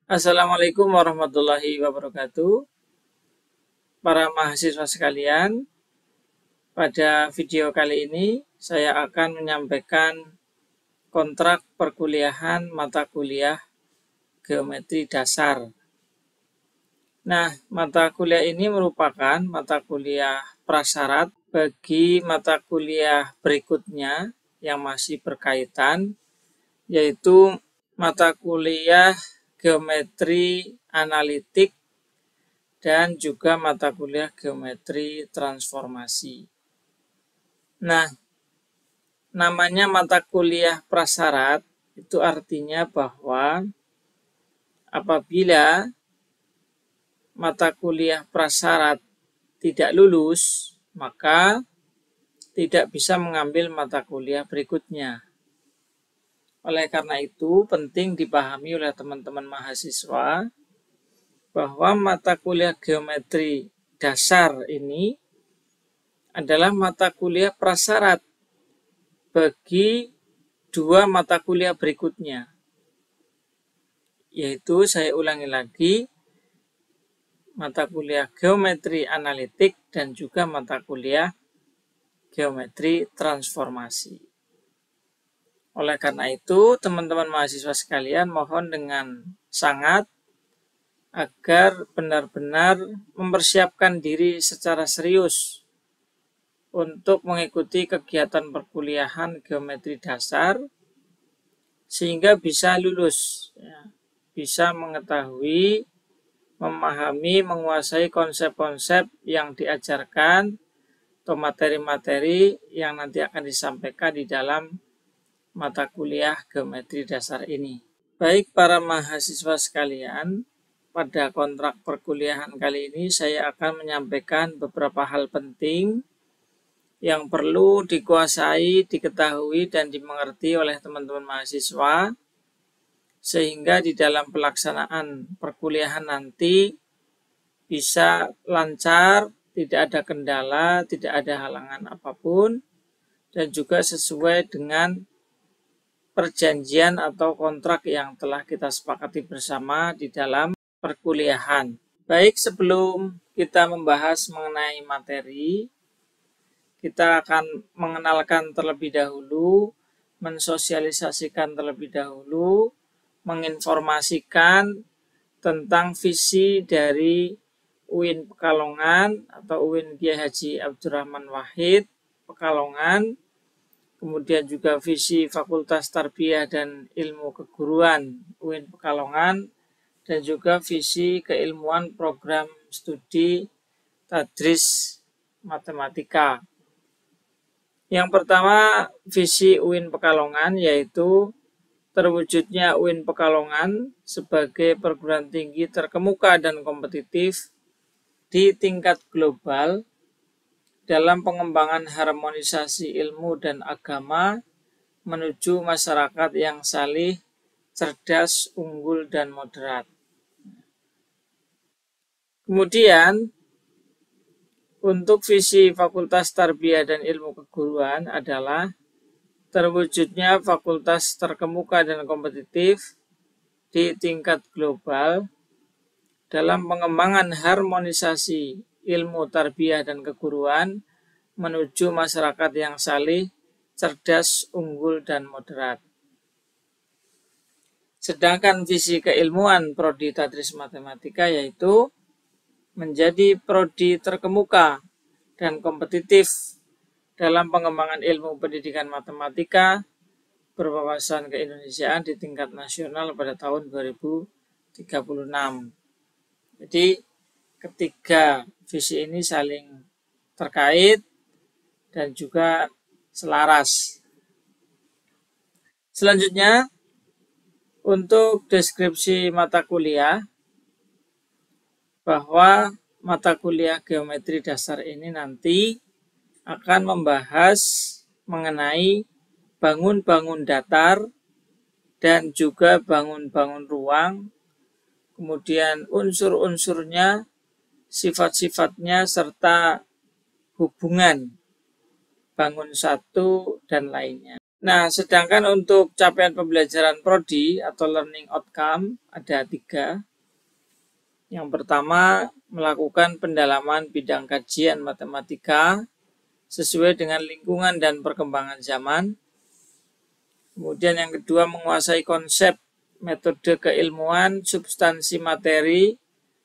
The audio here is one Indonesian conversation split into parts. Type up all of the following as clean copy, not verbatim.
Assalamualaikum warahmatullahi wabarakatuh. Para mahasiswa sekalian, pada video kali ini saya akan menyampaikan kontrak perkuliahan mata kuliah geometri dasar. Nah, mata kuliah ini merupakan mata kuliah prasyarat bagi mata kuliah berikutnya yang masih berkaitan, yaitu mata kuliah geometri analitik dan juga mata kuliah geometri transformasi. Nah, namanya mata kuliah prasyarat itu artinya bahwa apabila mata kuliah prasyarat tidak lulus, maka tidak bisa mengambil mata kuliah berikutnya. Oleh karena itu, penting dipahami oleh teman-teman mahasiswa bahwa mata kuliah geometri dasar ini adalah mata kuliah prasyarat bagi dua mata kuliah berikutnya, yaitu saya ulangi lagi, mata kuliah geometri analitik dan juga mata kuliah geometri transformasi. Oleh karena itu, teman-teman mahasiswa sekalian, mohon dengan sangat agar benar-benar mempersiapkan diri secara serius untuk mengikuti kegiatan perkuliahan geometri dasar sehingga bisa lulus, bisa mengetahui, memahami, menguasai konsep-konsep yang diajarkan atau materi-materi yang nanti akan disampaikan di dalam mata kuliah geometri dasar ini. Baik para mahasiswa sekalian, pada kontrak perkuliahan kali ini saya akan menyampaikan beberapa hal penting yang perlu dikuasai, diketahui, dan dimengerti oleh teman-teman mahasiswa sehingga di dalam pelaksanaan perkuliahan nanti bisa lancar, tidak ada kendala, tidak ada halangan apapun, dan juga sesuai dengan perjanjian atau kontrak yang telah kita sepakati bersama di dalam perkuliahan. Baik, sebelum kita membahas mengenai materi, kita akan mengenalkan terlebih dahulu, mensosialisasikan terlebih dahulu, menginformasikan tentang visi dari UIN Pekalongan atau UIN Kiai Haji Abdurrahman Wahid Pekalongan, kemudian juga visi Fakultas Tarbiyah dan Ilmu Keguruan UIN Pekalongan, dan juga visi keilmuan program studi Tadris Matematika. Yang pertama, visi UIN Pekalongan yaitu terwujudnya UIN Pekalongan sebagai perguruan tinggi terkemuka dan kompetitif di tingkat global dalam pengembangan harmonisasi ilmu dan agama menuju masyarakat yang salih, cerdas, unggul, dan moderat. Kemudian, untuk visi Fakultas Tarbiyah dan Ilmu Keguruan adalah terwujudnya fakultas terkemuka dan kompetitif di tingkat global dalam pengembangan harmonisasi ilmu tarbiyah dan keguruan menuju masyarakat yang salih, cerdas, unggul, dan moderat. Sedangkan visi keilmuan Prodi Tadris Matematika yaitu menjadi prodi terkemuka dan kompetitif dalam pengembangan ilmu pendidikan matematika berwawasan keindonesiaan di tingkat nasional pada tahun 2036. Jadi ketiga visi ini saling terkait dan juga selaras. Selanjutnya, untuk deskripsi mata kuliah, bahwa mata kuliah geometri dasar ini nanti akan membahas mengenai bangun-bangun datar dan juga bangun-bangun ruang, kemudian unsur-unsurnya, sifat-sifatnya, serta hubungan bangun satu dan lainnya. Nah, sedangkan untuk capaian pembelajaran prodi atau learning outcome ada 3. Yang pertama, melakukan pendalaman bidang kajian matematika sesuai dengan lingkungan dan perkembangan zaman. Kemudian yang kedua, menguasai konsep, metode keilmuan, substansi materi,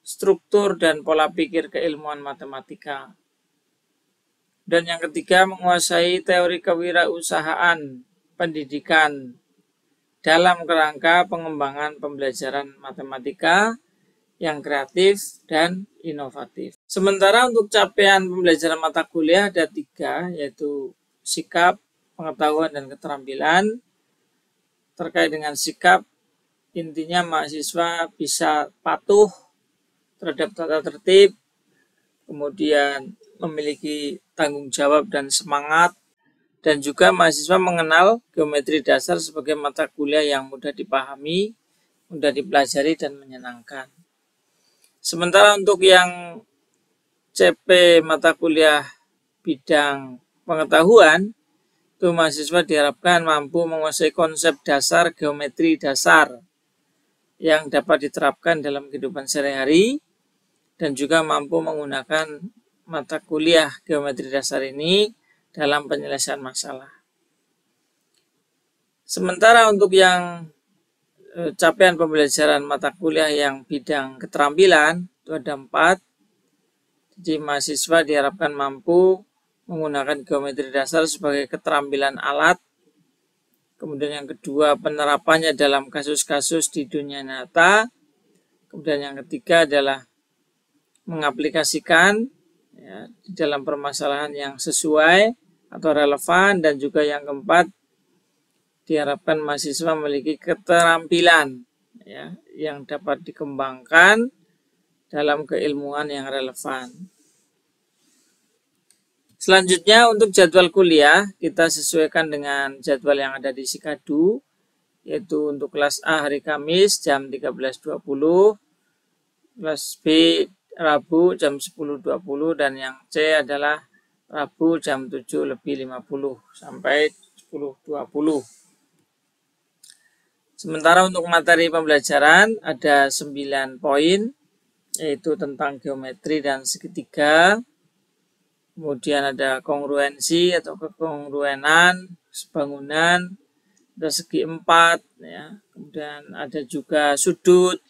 struktur dan pola pikir keilmuan matematika. Dan yang ketiga, menguasai teori kewirausahaan pendidikan dalam kerangka pengembangan pembelajaran matematika yang kreatif dan inovatif. Sementara untuk capaian pembelajaran mata kuliah ada 3, yaitu sikap, pengetahuan, dan keterampilan. Terkait dengan sikap, intinya mahasiswa bisa patuh terhadap tata tertib, kemudian memiliki tanggung jawab dan semangat, dan juga mahasiswa mengenal geometri dasar sebagai mata kuliah yang mudah dipahami, mudah dipelajari, dan menyenangkan. Sementara untuk yang CP mata kuliah bidang pengetahuan, itu mahasiswa diharapkan mampu menguasai konsep dasar geometri dasar yang dapat diterapkan dalam kehidupan sehari-hari, dan juga mampu menggunakan mata kuliah geometri dasar ini dalam penyelesaian masalah. Sementara untuk yang capaian pembelajaran mata kuliah yang bidang keterampilan itu ada 4. Jadi mahasiswa diharapkan mampu menggunakan geometri dasar sebagai keterampilan alat. Kemudian yang kedua, penerapannya dalam kasus-kasus di dunia nyata. Kemudian yang ketiga adalah mengaplikasikan di dalam permasalahan yang sesuai atau relevan. Dan juga yang keempat, diharapkan mahasiswa memiliki keterampilan yang dapat dikembangkan dalam keilmuan yang relevan. Selanjutnya untuk jadwal kuliah kita sesuaikan dengan jadwal yang ada di Sikadu, yaitu untuk kelas A hari Kamis jam 13.20, kelas B Rabu jam 10.20, dan yang C adalah Rabu jam 7.50 sampai 10.20. Sementara untuk materi pembelajaran ada 9 poin, yaitu tentang geometri dan segitiga. Kemudian ada kongruensi atau kekongruenan bangunan, ada segi 4, Kemudian ada juga sudut,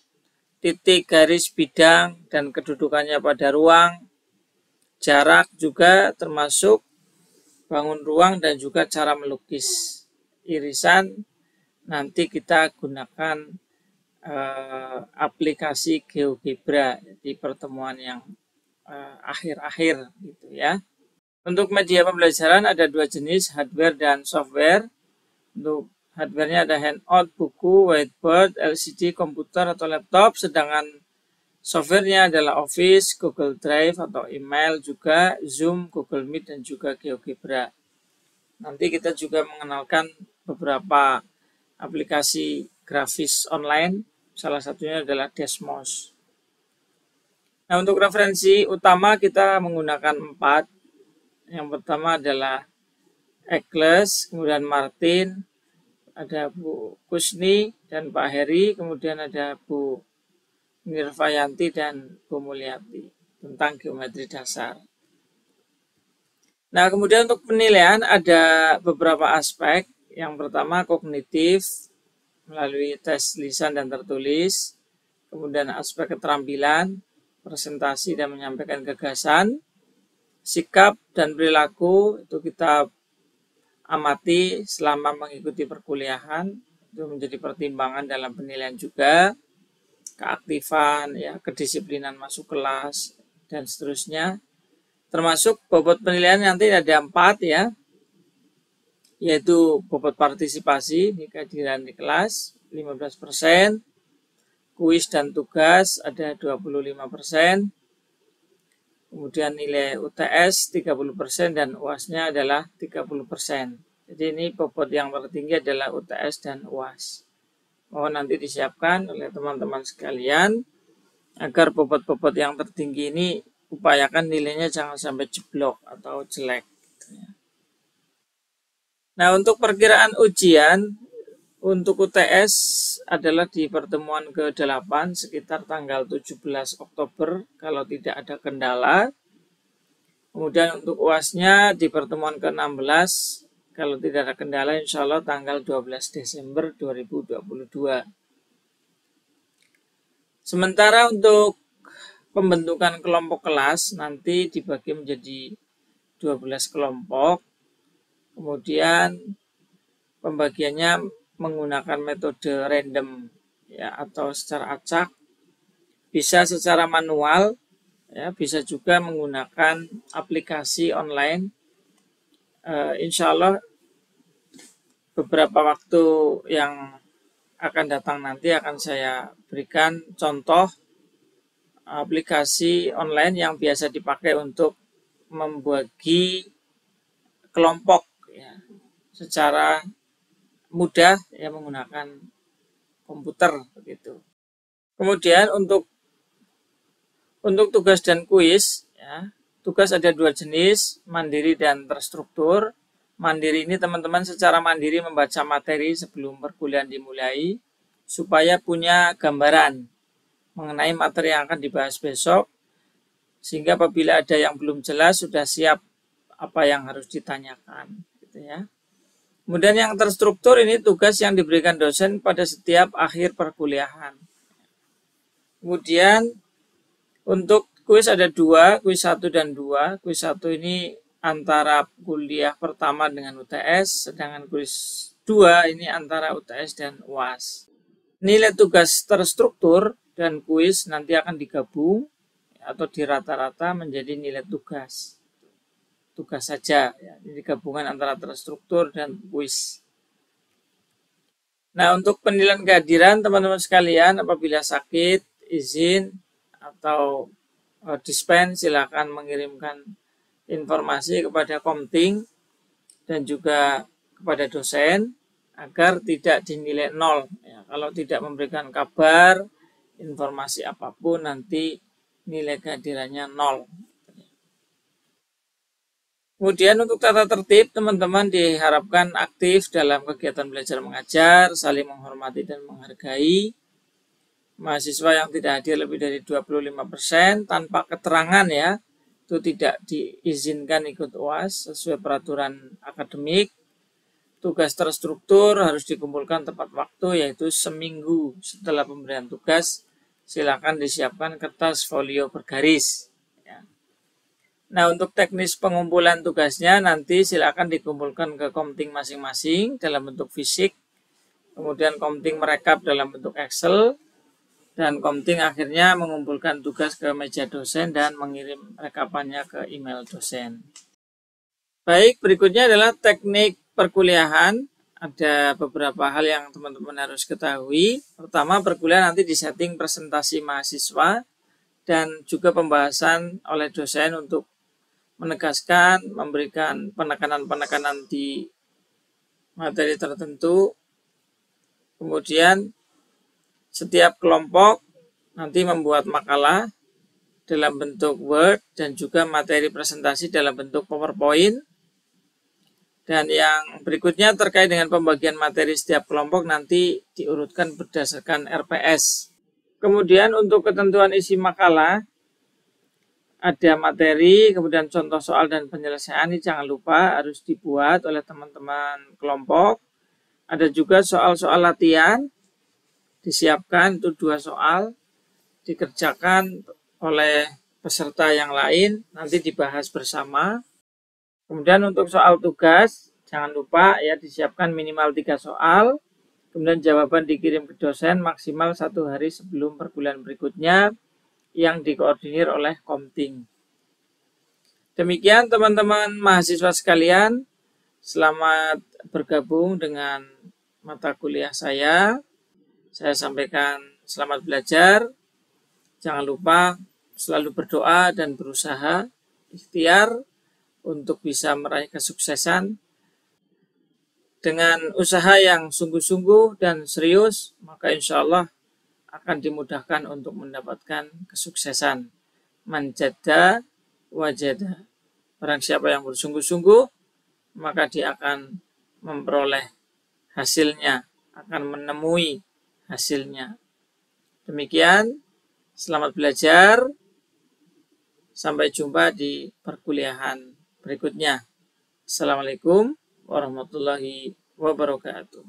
titik, garis, bidang, dan kedudukannya pada ruang. Jarak juga termasuk bangun ruang dan juga cara melukis. Irisan nanti kita gunakan aplikasi GeoGebra di pertemuan yang akhir-akhir gitu ya. Untuk media pembelajaran ada 2 jenis, hardware dan software. Untuk hardware-nya ada handout, buku, whiteboard, LCD, komputer atau laptop. Sedangkan software-nya adalah Office, Google Drive atau email, juga Zoom, Google Meet, dan juga GeoGebra. Nanti kita juga mengenalkan beberapa aplikasi grafis online, salah satunya adalah Desmos. Nah, untuk referensi utama kita menggunakan 4. Yang pertama adalah Ekles, kemudian Martin, ada Bu Kusni dan Pak Heri, kemudian ada Bu Nirvayanti dan Bu Mulyati tentang geometri dasar. Nah, kemudian untuk penilaian ada beberapa aspek. Yang pertama kognitif melalui tes lisan dan tertulis. Kemudian aspek keterampilan, presentasi dan menyampaikan gagasan. Sikap dan perilaku itu kita amati selama mengikuti perkuliahan, itu menjadi pertimbangan dalam penilaian juga. Keaktifan, kedisiplinan masuk kelas, dan seterusnya. Termasuk bobot penilaian nanti ada 4 yaitu bobot partisipasi, kehadiran di kelas 15%, kuis dan tugas ada 25%, kemudian nilai UTS 30% dan UAS-nya adalah 30%. Jadi ini bobot yang tertinggi adalah UTS dan UAS. Mohon nanti disiapkan oleh teman-teman sekalian agar bobot-bobot yang tertinggi ini upayakan nilainya jangan sampai jeblok atau jelek. Nah, untuk perkiraan ujian untuk UTS adalah di pertemuan ke-8 sekitar tanggal 17 Oktober kalau tidak ada kendala. Kemudian untuk UASnya di pertemuan ke-16 kalau tidak ada kendala insya Allah tanggal 12 Desember 2022. Sementara untuk pembentukan kelompok kelas nanti dibagi menjadi 12 kelompok. Kemudian pembagiannya menggunakan metode random ya atau secara acak, bisa secara manual ya, bisa juga menggunakan aplikasi online. Insya Allah beberapa waktu yang akan datang nanti akan saya berikan contoh aplikasi online yang biasa dipakai untuk membagi kelompok ya, secara mudah ya menggunakan komputer begitu. Kemudian untuk tugas dan kuis ya, tugas ada 2 jenis, mandiri dan terstruktur. Mandiri ini teman-teman secara mandiri membaca materi sebelum perkuliahan dimulai supaya punya gambaran mengenai materi yang akan dibahas besok, sehingga apabila ada yang belum jelas sudah siap apa yang harus ditanyakan gitu ya. Kemudian yang terstruktur ini tugas yang diberikan dosen pada setiap akhir perkuliahan. Kemudian untuk kuis ada 2, kuis 1 dan 2. Kuis 1 ini antara kuliah pertama dengan UTS, sedangkan kuis 2 ini antara UTS dan UAS. Nilai tugas terstruktur dan kuis nanti akan digabung atau dirata-rata menjadi nilai tugas. Tugas saja, ya. Ini gabungan antara terstruktur dan kuis. Nah, untuk penilaian kehadiran teman-teman sekalian, apabila sakit, izin, atau dispen, silakan mengirimkan informasi kepada Komting dan juga kepada dosen agar tidak dinilai 0. Ya, kalau tidak memberikan kabar, informasi apapun nanti nilai kehadirannya 0. Kemudian untuk tata tertib, teman-teman diharapkan aktif dalam kegiatan belajar mengajar, saling menghormati dan menghargai. Mahasiswa yang tidak hadir lebih dari 25% tanpa keterangan ya, itu tidak diizinkan ikut UAS sesuai peraturan akademik. Tugas terstruktur harus dikumpulkan tepat waktu, yaitu seminggu setelah pemberian tugas. Silakan disiapkan kertas folio bergaris. Nah, untuk teknis pengumpulan tugasnya nanti silakan dikumpulkan ke Komting masing-masing dalam bentuk fisik. Kemudian Komting merekap dalam bentuk Excel. Dan Komting akhirnya mengumpulkan tugas ke meja dosen dan mengirim rekapannya ke email dosen. Baik, berikutnya adalah teknik perkuliahan. Ada beberapa hal yang teman-teman harus ketahui. Pertama, perkuliahan nanti disetting presentasi mahasiswa dan juga pembahasan oleh dosen untuk menegaskan, memberikan penekanan-penekanan di materi tertentu. Kemudian setiap kelompok nanti membuat makalah dalam bentuk Word dan juga materi presentasi dalam bentuk PowerPoint. Dan yang berikutnya terkait dengan pembagian materi setiap kelompok nanti diurutkan berdasarkan RPS. Kemudian untuk ketentuan isi makalah, ada materi, kemudian contoh soal dan penyelesaian ini jangan lupa harus dibuat oleh teman-teman kelompok. Ada juga soal-soal latihan, disiapkan itu 2 soal, dikerjakan oleh peserta yang lain, nanti dibahas bersama. Kemudian untuk soal tugas, jangan lupa ya disiapkan minimal 3 soal, kemudian jawaban dikirim ke dosen maksimal 1 hari sebelum perkuliahan berikutnya, yang dikoordinir oleh Komting. Demikian teman-teman mahasiswa sekalian, selamat bergabung dengan mata kuliah saya. Saya sampaikan selamat belajar. Jangan lupa selalu berdoa dan berusaha ikhtiar untuk bisa meraih kesuksesan. Dengan usaha yang sungguh-sungguh dan serius, maka insya Allah akan dimudahkan untuk mendapatkan kesuksesan. Man jadda wajada. Barang siapa yang bersungguh-sungguh, maka dia akan memperoleh hasilnya, akan menemui hasilnya. Demikian, selamat belajar. Sampai jumpa di perkuliahan berikutnya. Assalamualaikum warahmatullahi wabarakatuh.